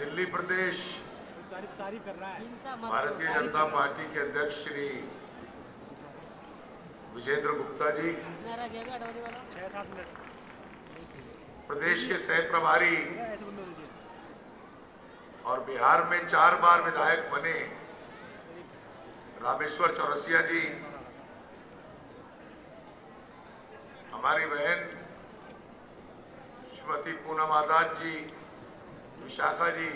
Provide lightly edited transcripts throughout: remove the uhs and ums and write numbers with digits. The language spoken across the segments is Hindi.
दिल्ली प्रदेश भारतीय जनता पार्टी के अध्यक्ष श्री विजेंद्र गुप्ता जी, प्रदेश के सह प्रभारी और बिहार में 4 बार विधायक बने रामेश्वर चौरसिया जी, हमारी बहन श्रीमती पूनम आजाद जी, विशाखा जी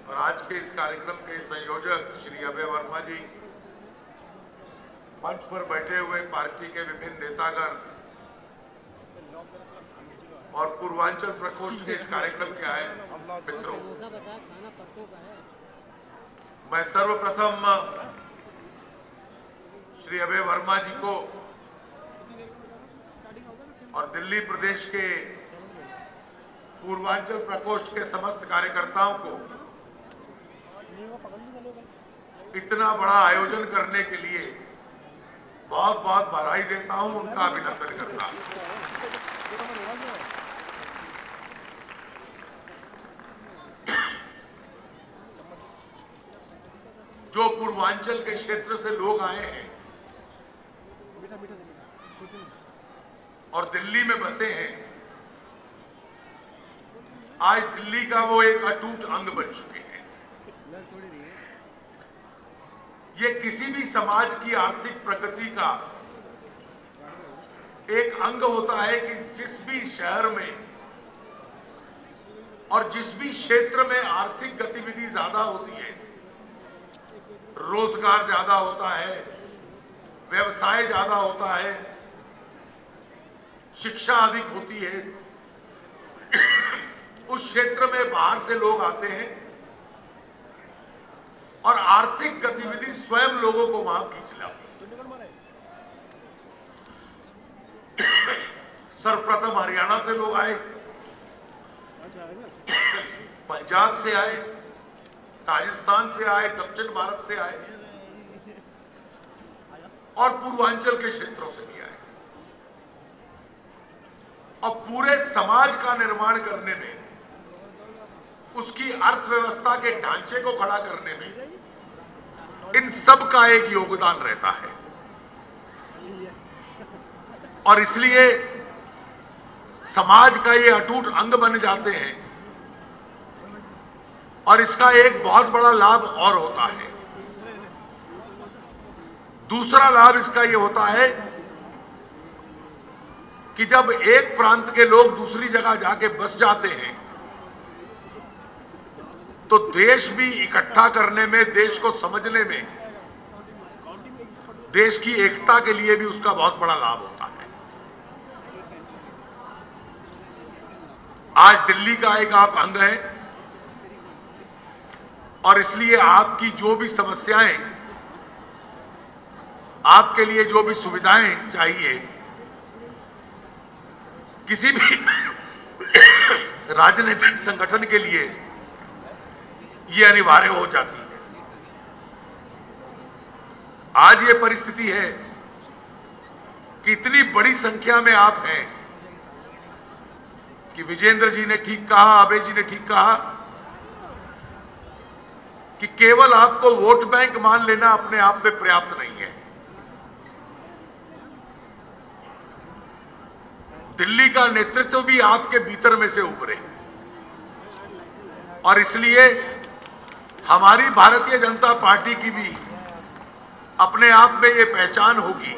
और आज के इस कार्यक्रम के संयोजक श्री अभय वर्मा जी, मंच पर बैठे हुए पार्टी के विभिन्न नेतागण और पूर्वांचल प्रकोष्ठ के इस कार्यक्रम के आए मित्रों, मैं सर्वप्रथम श्री अभय वर्मा जी को और दिल्ली प्रदेश के पूर्वांचल प्रकोष्ठ के समस्त कार्यकर्ताओं को इतना बड़ा आयोजन करने के लिए बहुत बहुत बधाई देता हूं, उनका अभिनंदन करता हूं। जो पूर्वांचल के क्षेत्र से लोग आए हैं और दिल्ली में बसे हैं, आज दिल्ली का वो एक अटूट अंग बन चुके हैं। ये किसी भी समाज की आर्थिक प्रगति का एक अंग होता है कि जिस भी शहर में और जिस भी क्षेत्र में आर्थिक गतिविधि ज्यादा होती है, रोजगार ज्यादा होता है, व्यवसाय ज्यादा होता है, शिक्षा अधिक होती है, उस क्षेत्र में बाहर से लोग आते हैं और आर्थिक गतिविधि स्वयं लोगों को वहां खींच लाती है। सर्वप्रथम हरियाणा से लोग आए, पंजाब से आए, राजस्थान से आए, दक्षिण भारत से आए और पूर्वांचल के क्षेत्रों से भी आए और पूरे समाज का निर्माण करने में, उसकी अर्थव्यवस्था के ढांचे को खड़ा करने में इन सब का एक योगदान रहता है। और इसलिए समाज का ये अटूट अंग बन जाते हैं और इसका एक बहुत बड़ा लाभ और होता है। दूसरा लाभ इसका ये होता है कि जब एक प्रांत के लोग दूसरी जगह जाके बस जाते हैं तो देश भी इकट्ठा करने में, देश को समझने में, देश की एकता के लिए भी उसका बहुत बड़ा लाभ होता है। आज दिल्ली का एक आप अंग है और इसलिए आपकी जो भी समस्याएं, आपके लिए जो भी सुविधाएं चाहिए, किसी भी राजनीतिक संगठन के लिए ये अनिवार्य हो जाती है। आज ये परिस्थिति है कि इतनी बड़ी संख्या में आप हैं कि विजेंद्र जी ने ठीक कहा, अभय जी ने ठीक कहा कि केवल आपको वोट बैंक मान लेना अपने आप में पर्याप्त नहीं है। दिल्ली का नेतृत्व भी आपके भीतर में से उभरे और इसलिए हमारी भारतीय जनता पार्टी की भी अपने आप में ये पहचान होगी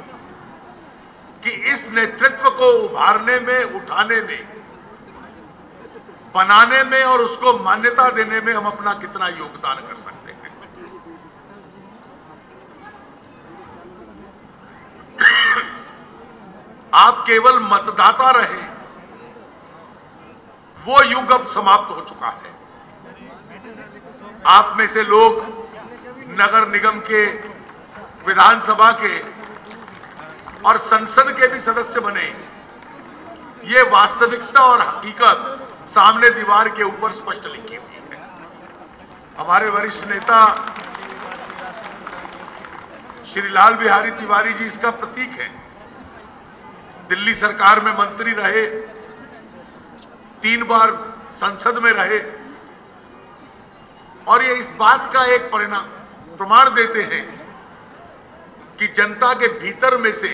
कि इस नेतृत्व को उभारने में, उठाने में, बनाने में और उसको मान्यता देने में हम अपना कितना योगदान कर सकते हैं। आप केवल मतदाता रहे, वो युग अब समाप्त हो चुका है। आप में से लोग नगर निगम के, विधानसभा के और संसद के भी सदस्य बने। ये वास्तविकता और हकीकत सामने दीवार के ऊपर स्पष्ट लिखी हुई है। हमारे वरिष्ठ नेता श्री लाल बिहारी तिवारी जी इसका प्रतीक है। दिल्ली सरकार में मंत्री रहे, 3 बार संसद में रहे और ये इस बात का एक प्रमाण देते हैं कि जनता के भीतर में से,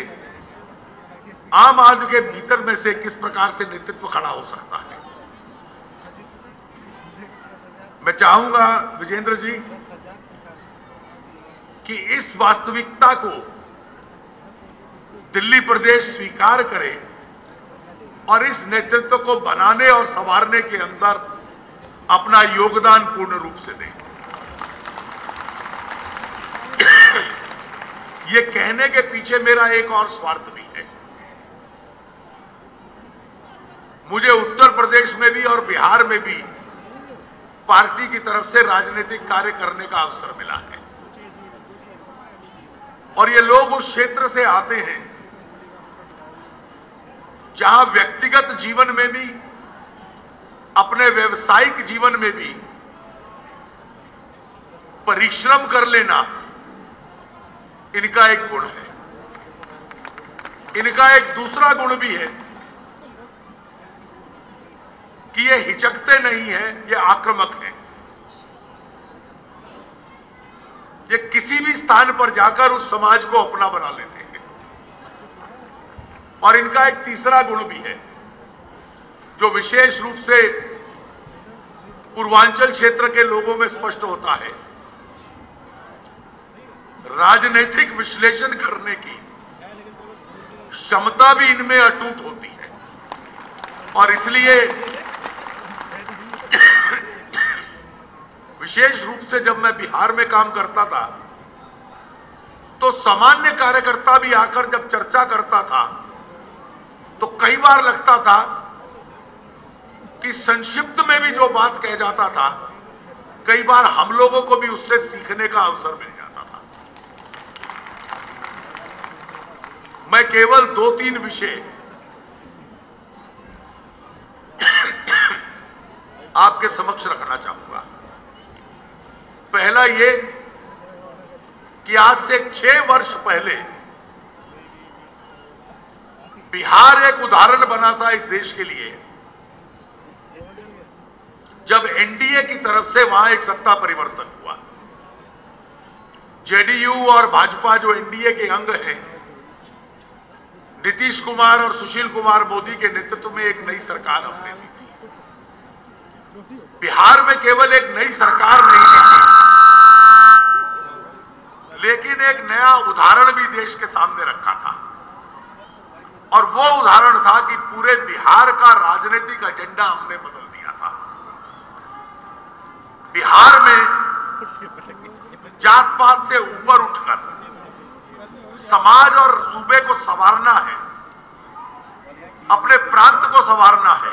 आम आदमी के भीतर में से किस प्रकार से नेतृत्व खड़ा हो सकता है। मैं चाहूंगा विजेंद्र जी कि इस वास्तविकता को दिल्ली प्रदेश स्वीकार करे और इस नेतृत्व को बनाने और संवारने के अंदर अपना योगदान पूर्ण रूप से दें। ये कहने के पीछे मेरा एक और स्वार्थ भी है। मुझे उत्तर प्रदेश में भी और बिहार में भी पार्टी की तरफ से राजनीतिक कार्य करने का अवसर मिला है और ये लोग उस क्षेत्र से आते हैं जहां व्यक्तिगत जीवन में भी, अपने व्यवसायिक जीवन में भी परिश्रम कर लेना इनका एक गुण है। इनका एक दूसरा गुण भी है कि ये हिचकते नहीं हैं, ये आक्रामक हैं। ये किसी भी स्थान पर जाकर उस समाज को अपना बना लेते हैं। और इनका एक तीसरा गुण भी है जो विशेष रूप से पूर्वांचल क्षेत्र के लोगों में स्पष्ट होता है। राजनीतिक विश्लेषण करने की क्षमता भी इनमें अटूट होती है और इसलिए विशेष रूप से जब मैं बिहार में काम करता था तो सामान्य कार्यकर्ता भी आकर जब चर्चा करता था तो कई बार लगता था कि संक्षिप्त में भी जो बात कह जाता था, कई बार हम लोगों को भी उससे सीखने का अवसर मिल जाता था। मैं केवल 2-3 विषय आपके समक्ष रखना चाहूंगा। पहला ये कि आज से 6 वर्ष पहले बिहार एक उदाहरण बना था इस देश के लिए, जब एनडीए की तरफ से वहां एक सत्ता परिवर्तन हुआ। जेडीयू और भाजपा जो एनडीए के अंग हैं, नीतीश कुमार और सुशील कुमार मोदी के नेतृत्व में एक नई सरकार हमने दी थी। बिहार में केवल एक नई सरकार नहीं दी थी, लेकिन एक नया उदाहरण भी देश के सामने रखा था और वो उदाहरण था कि पूरे बिहार का राजनीतिक एजेंडा हमने बदल दिया था। बिहार में जात पात से ऊपर उठकर समाज और सूबे को संवारना है, अपने प्रांत को संवारना है,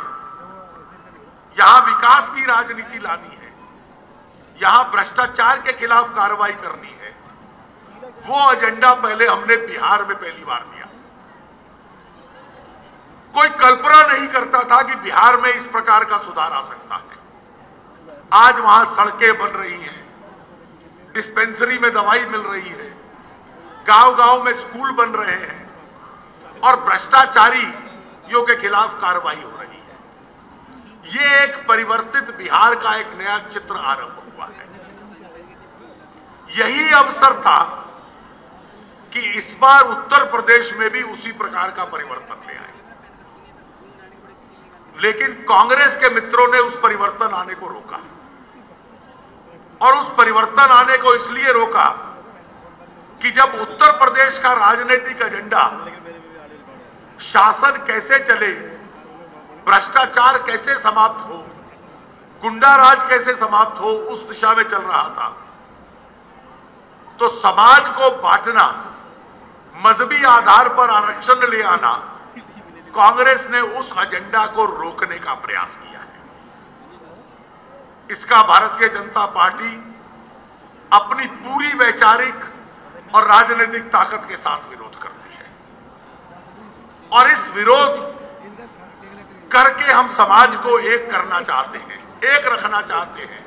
यहां विकास की राजनीति लानी है, यहां भ्रष्टाचार के खिलाफ कार्रवाई करनी है। वो एजेंडा पहले हमने बिहार में पहली बार दिया। कोई कल्पना नहीं करता था कि बिहार में इस प्रकार का सुधार आ सकता है। आज वहां सड़कें बन रही हैं, डिस्पेंसरी में दवाई मिल रही है, गांव-गांव में स्कूल बन रहे हैं और भ्रष्टाचारियों के खिलाफ कार्रवाई हो रही है। ये एक परिवर्तित बिहार का एक नया चित्र आरंभ हुआ है। यही अवसर था कि इस बार उत्तर प्रदेश में भी उसी प्रकार का परिवर्तन ले आए, लेकिन कांग्रेस के मित्रों ने उस परिवर्तन आने को रोका और उस परिवर्तन आने को इसलिए रोका कि जब उत्तर प्रदेश का राजनीतिक एजेंडा शासन कैसे चले, भ्रष्टाचार कैसे समाप्त हो, गुंडा राज कैसे समाप्त हो, उस दिशा में चल रहा था, तो समाज को बांटना, मजहबी आधार पर आरक्षण ले आना, कांग्रेस ने उस एजेंडा को रोकने का प्रयास किया है। इसका भारतीय जनता पार्टी अपनी पूरी वैचारिक और राजनीतिक ताकत के साथ विरोध करती है और इस विरोध करके हम समाज को एक करना चाहते हैं, एक रखना चाहते हैं,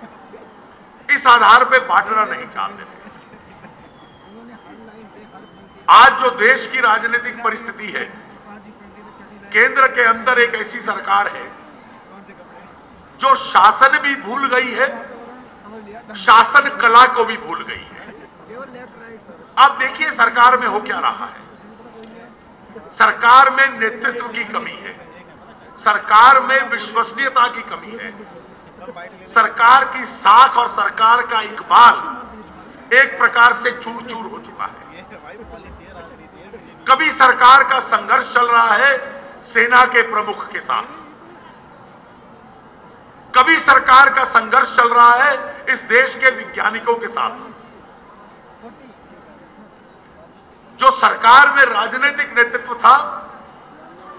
इस आधार पे बांटना नहीं चाहते थे। आज जो देश की राजनीतिक परिस्थिति है, केंद्र के अंदर एक ऐसी सरकार है जो शासन भी भूल गई है, शासन कला को भी भूल गई है। अब देखिए सरकार में हो क्या रहा है। सरकार में नेतृत्व की कमी है, सरकार में विश्वसनीयता की कमी है, सरकार की साख और सरकार का इकबाल एक प्रकार से चूर चूर हो चुका है। कभी सरकार का संघर्ष चल रहा है सेना के प्रमुख के साथ, कभी सरकार का संघर्ष चल रहा है इस देश के वैज्ञानिकों के साथ। जो सरकार में राजनीतिक नेतृत्व था,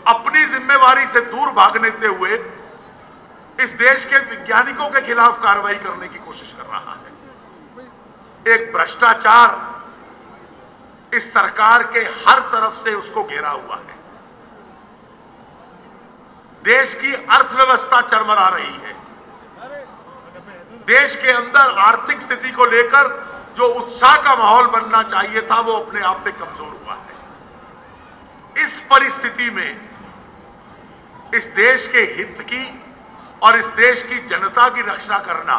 अपनी जिम्मेवारी से दूर भागने हुए इस देश के वैज्ञानिकों के खिलाफ कार्रवाई करने की कोशिश कर रहा है। एक भ्रष्टाचार इस सरकार के हर तरफ से उसको घेरा हुआ है। देश की अर्थव्यवस्था चरमरा रही है। देश के अंदर आर्थिक स्थिति को लेकर जो उत्साह का माहौल बनना चाहिए था, वो अपने आप में कमजोर हुआ है। इस परिस्थिति में इस देश के हित की और इस देश की जनता की रक्षा करना,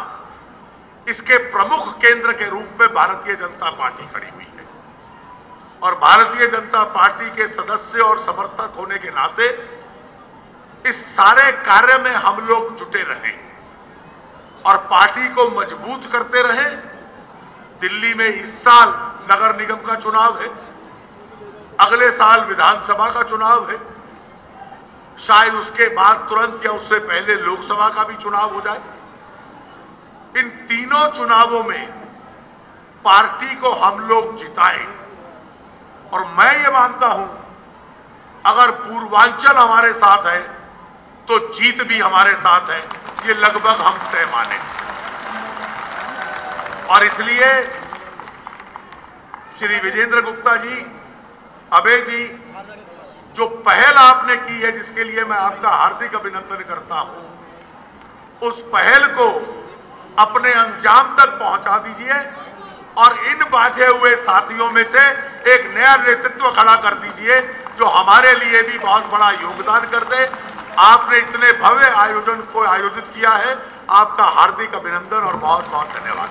इसके प्रमुख केंद्र के रूप में भारतीय जनता पार्टी खड़ी हुई है। और भारतीय जनता पार्टी के सदस्य और समर्थक होने के नाते इस सारे कार्य में हम लोग जुटे रहें और पार्टी को मजबूत करते रहें। दिल्ली में इस साल नगर निगम का चुनाव है, अगले साल विधानसभा का चुनाव है, शायद उसके बाद तुरंत या उससे पहले लोकसभा का भी चुनाव हो जाए। इन तीनों चुनावों में पार्टी को हम लोग जिताएं। और मैं ये मानता हूं, अगर पूर्वांचल हमारे साथ है तो जीत भी हमारे साथ है, ये लगभग हम तय माने। और इसलिए श्री विजेंद्र गुप्ता जी, अभय जी, जो पहल आपने की है, जिसके लिए मैं आपका हार्दिक अभिनंदन करता हूं, उस पहल को अपने अंजाम तक पहुंचा दीजिए और इन बांटे हुए साथियों में से एक नया नेतृत्व खड़ा कर दीजिए जो हमारे लिए भी बहुत बड़ा योगदान कर दे। आपने इतने भव्य आयोजन को आयोजित किया है, आपका हार्दिक अभिनंदन और बहुत बहुत धन्यवाद।